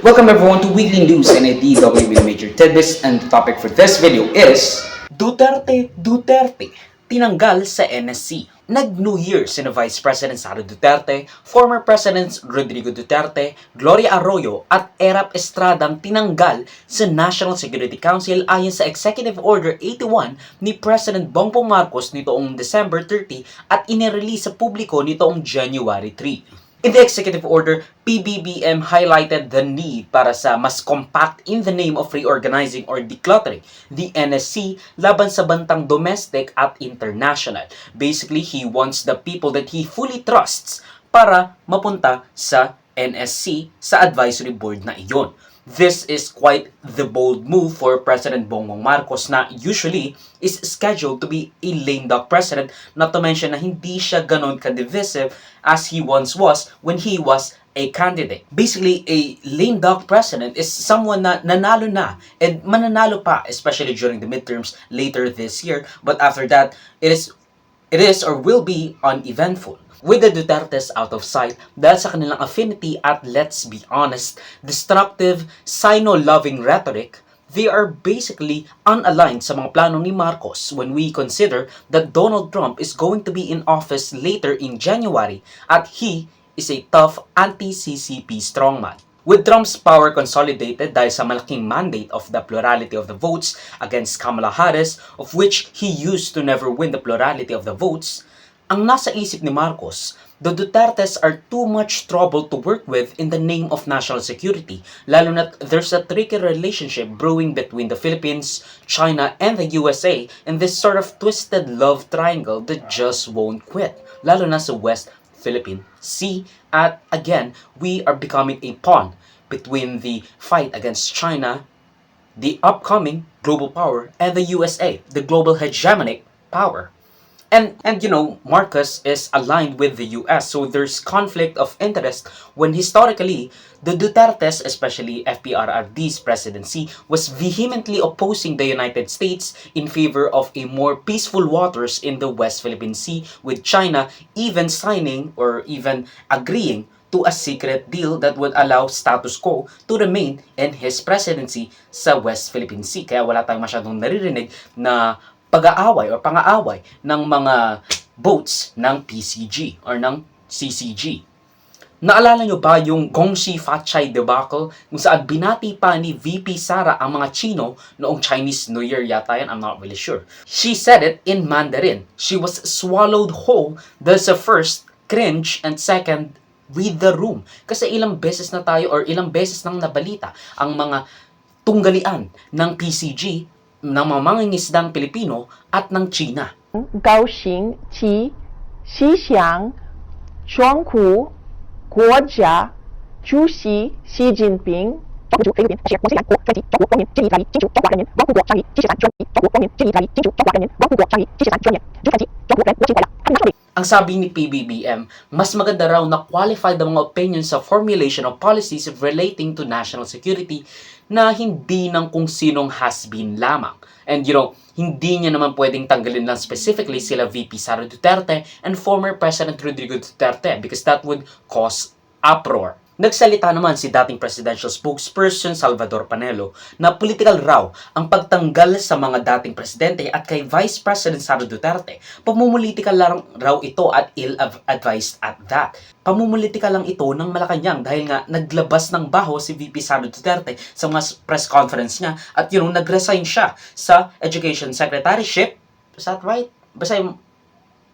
Welcome everyone to Weekly News and a DW with Major Tidbits, and the topic for this video is Duterte tinanggal sa NSC. Nag-New Year sina Vice President Sara Duterte, former Presidents Rodrigo Duterte, Gloria Arroyo at Erap Estradang tinanggal sa National Security Council ayon sa Executive Order 81 ni President Bongbong Marcos nitoong December 30 at inirelease sa publiko nitoong January 3. In the executive order, PBBM highlighted the need para sa mas compact in the name of reorganizing or decluttering the NSC laban sa bantang domestic at international. Basically, he wants the people that he fully trusts para mapunta sa NSC sa advisory board na iyon. This is quite the bold move for President Bongbong Marcos na usually is scheduled to be a lame duck president, not to mention na hindi siya ganon ka-divisive as he once was when he was a candidate. Basically, a lame duck president is someone na nanalo na and mananalo pa, especially during the midterms later this year. But after that, it is or will be uneventful. With the Dutertes out of sight dahil sa kanilang affinity at, let's be honest, destructive, Sino-loving rhetoric, they are basically unaligned sa mga plano ni Marcos when we consider that Donald Trump is going to be in office later in January at he is a tough anti-CCP strongman. With Trump's power consolidated dahil sa malaking mandate of the plurality of the votes against Kamala Harris, of which he used to never win the plurality of the votes, ang nasa isip ni Marcos, the Dutertes are too much trouble to work with in the name of national security, lalo na there's a tricky relationship brewing between the Philippines, China, and the USA, and this sort of twisted love triangle that just won't quit, lalo na sa West Philippine Sea. At again, we are becoming a pawn between the fight against China, the upcoming global power, and the USA, the global hegemonic power. And you know, Marcos is aligned with the US, so there's conflict of interest when historically, the Dutertes, especially FPRRD's presidency, was vehemently opposing the United States in favor of a more peaceful waters in the West Philippine Sea, with China even signing or even agreeing to a secret deal that would allow status quo to remain in his presidency sa West Philippine Sea. Kaya wala tayong masyadong naririnig na pag-aaway o pang-aaway ng mga boats ng PCG or ng CCG. Naalala nyo ba yung Gongxi Fatchay debacle kung saan binati pa ni VP Sara ang mga Chino noong Chinese New Year yata yan? I'm not really sure. She said it in Mandarin. She was swallowed whole dahil sa first, cringe, and second, read the room. Kasi ilang beses na tayo or ilang beses nang nabalita ang mga tunggalian ng PCG ng mga mangingisdang Pilipino at ng China. 高行其西想全国国家主席习近平。中国菲律宾是我虽然国专辑中国公民致力在于金属中华人民维护国善于知识产专辑中国公民致力在于金属中华人民维护国善于知识产专业主专辑中国人我情怀了 Ang sabi ni PBBM, mas maganda raw na qualified ang mga opinions sa formulation of policies relating to national security na hindi ng kung sinong has-been lamang. And you know, hindi niya naman pwedeng tanggalin lang specifically sila VP Sara Duterte and former President Rodrigo Duterte because that would cause uproar. Nagsalita naman si dating presidential spokesperson Salvador Panelo na political raw ang pagtanggal sa mga dating presidente at kay Vice President Sara Duterte. Pamumulitika lang raw ito at ill-advised at that. Pamumulitika lang ito ng Malacanang dahil nga naglabas ng baho si VP Sara Duterte sa mga press conference niya at yun, nag-resign siya sa Education Secretaryship. Is that right?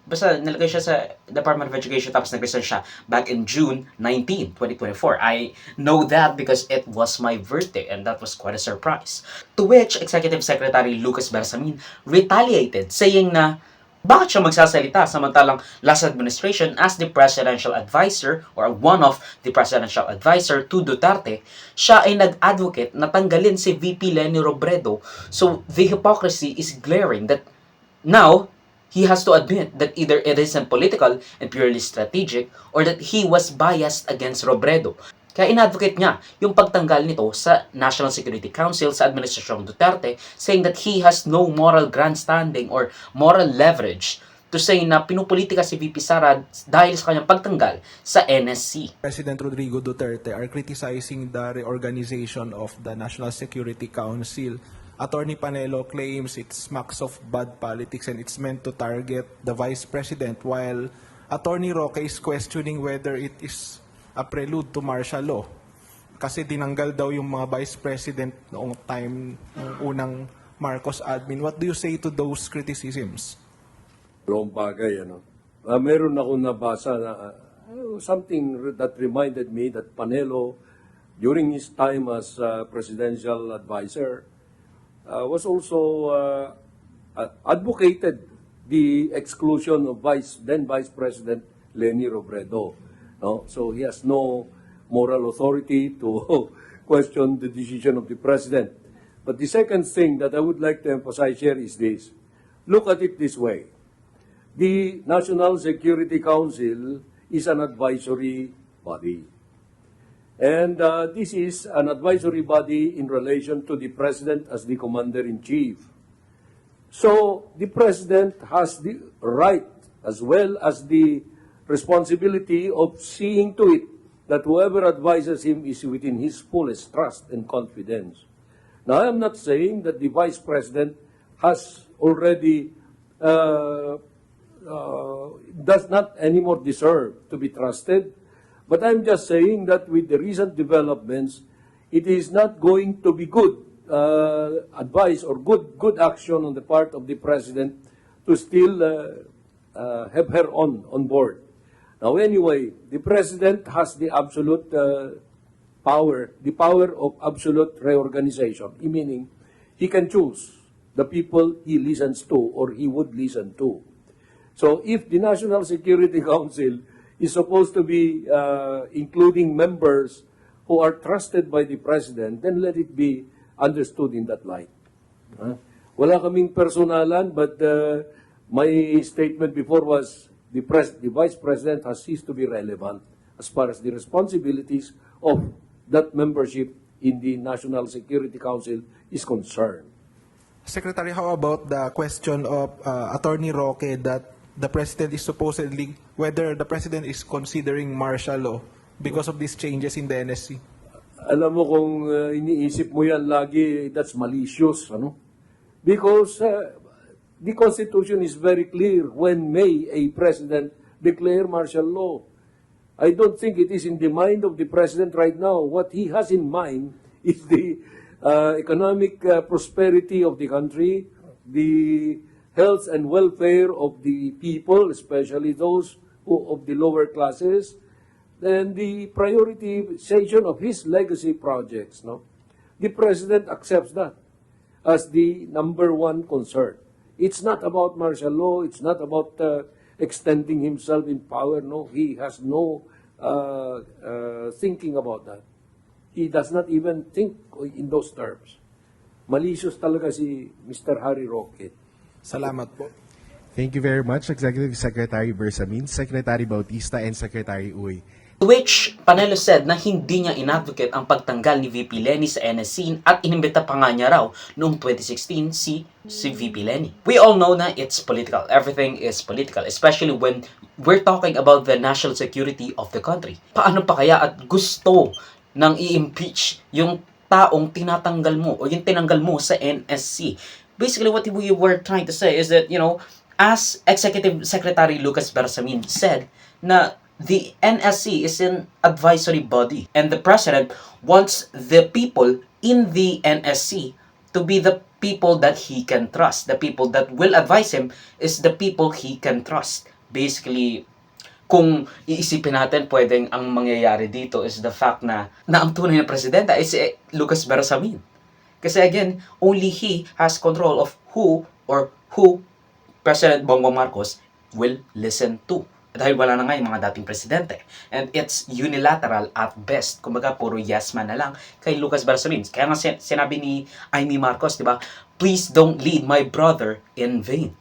Basta nilagay siya sa Department of Education tapos nag-resign siya back in June 19, 2024. I know that because it was my birthday and that was quite a surprise. To which Executive Secretary Lucas Bersamin retaliated saying na bakit siya magsasalita samantalang last administration as the presidential advisor or one of the presidential advisor to Duterte, siya ay nag-advocate na tanggalin si VP Leni Robredo. So the hypocrisy is glaring that now he has to admit that either it isn't political and purely strategic or that he was biased against Robredo. Kaya in-advocate niya yung pagtanggal nito sa National Security Council sa Administrasyong Duterte, saying that he has no moral grandstanding or moral leverage to say na pinupolitika si VP Sara dahil sa kanyang pagtanggal sa NSC. President Rodrigo Duterte are criticizing the reorganization of the National Security Council. Attorney Panelo claims it smacks of bad politics and it's meant to target the Vice President, while Attorney Roque is questioning whether it is a prelude to martial law. Kasi tinanggal daw yung mga Vice President noong time ng unang Marcos admin. What do you say to those criticisms? Long bagay, ano. Meron ako nabasa na something that reminded me that Panelo, during his time as presidential advisor, was also advocated the exclusion of then Vice President Leni Robredo. No? So he has no moral authority to question the decision of the president. But the second thing that I would like to emphasize here is this. Look at it this way. The National Security Council is an advisory body. And this is an advisory body in relation to the President as the Commander-in-Chief. So the President has the right as well as the responsibility of seeing to it that whoever advises him is within his fullest trust and confidence. Now, I am not saying that the Vice President has already does not anymore deserve to be trusted, but I'm just saying that with the recent developments, it is not going to be good advice or good action on the part of the President to still have her on board. Now, anyway, the President has the absolute the power of absolute reorganization, meaning he can choose the people he listens to or he would listen to. So if the National Security Council is supposed to be including members who are trusted by the President, then let it be understood in that light. Wala kaming personalan, but my statement before was the Vice President has ceased to be relevant as far as the responsibilities of that membership in the National Security Council is concerned. Secretary, how about the question of Attorney Roque that the President is supposedly, whether the President is considering martial law because of these changes in the NSC? Alam mo kung iniisip mo yan lagi, that's malicious, ano? Because the Constitution is very clear when may a President declare martial law. I don't think it is in the mind of the President right now. What he has in mind is the economic prosperity of the country, the health and welfare of the people, especially those of the lower classes, and the prioritization of his legacy projects. No? The President accepts that as the number one concern. It's not about martial law. It's not about extending himself in power. No, he has no thinking about that. He does not even think in those terms. Malicious talaga si Mr. Harry Roque. Salamat po. Thank you very much, Executive Secretary Bersamin, Secretary Bautista, and Secretary Uy. To which Panelo said na hindi niya inadvocate ang pagtanggal ni VP Leni sa NSC at inimbita pa nga niya raw noong 2016 si VP Leni. We all know na it's political. Everything is political, especially when we're talking about the national security of the country. Paano pa kaya at gusto nang i-impeach yung taong tinatanggal mo o yung tinanggal mo sa NSC? Basically, what we were trying to say is that, you know, as Executive Secretary Lucas Bersamin said, na the NSC is an advisory body and the President wants the people in the NSC to be the people that he can trust. The people that will advise him is the people he can trust. Basically, kung iisipin natin, pwedeng ang mangyayari dito is the fact na ang tunay na presidenta is Lucas Bersamin. Kasi again, only he has control of who President Bongbong Marcos will listen to. Dahil wala na nga yung mga dating presidente. And it's unilateral at best. Kumbaga, puro yes man na lang kay Lucas Bersamin. Kaya nga sinabi ni Amy Marcos, di ba? Please don't lead my brother in vain.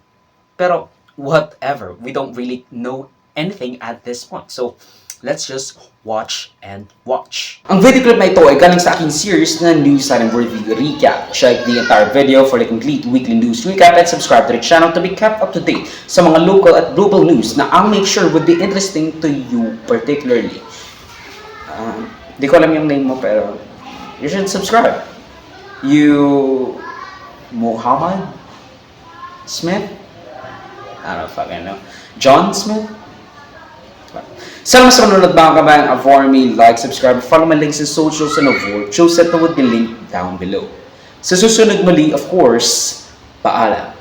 Pero, whatever. We don't really know anything at this point. So, Let's just watch and watch. Ang video clip na ito ay galing sa aking series na News Worthy Recap. Check the entire video for the complete weekly news recap and subscribe to the channel to be kept up to date sa mga local at global news na I'll make sure would be interesting to you particularly. Di ko alam yung name mo pero you should subscribe. You... Muhammad Smith? I don't fucking know. John Smith? Salamat sa manunod mga kabayan. For me, like, subscribe, follow my links in socials and over. Choose that would be linked down below. Sa susunod muli, of course, paalam.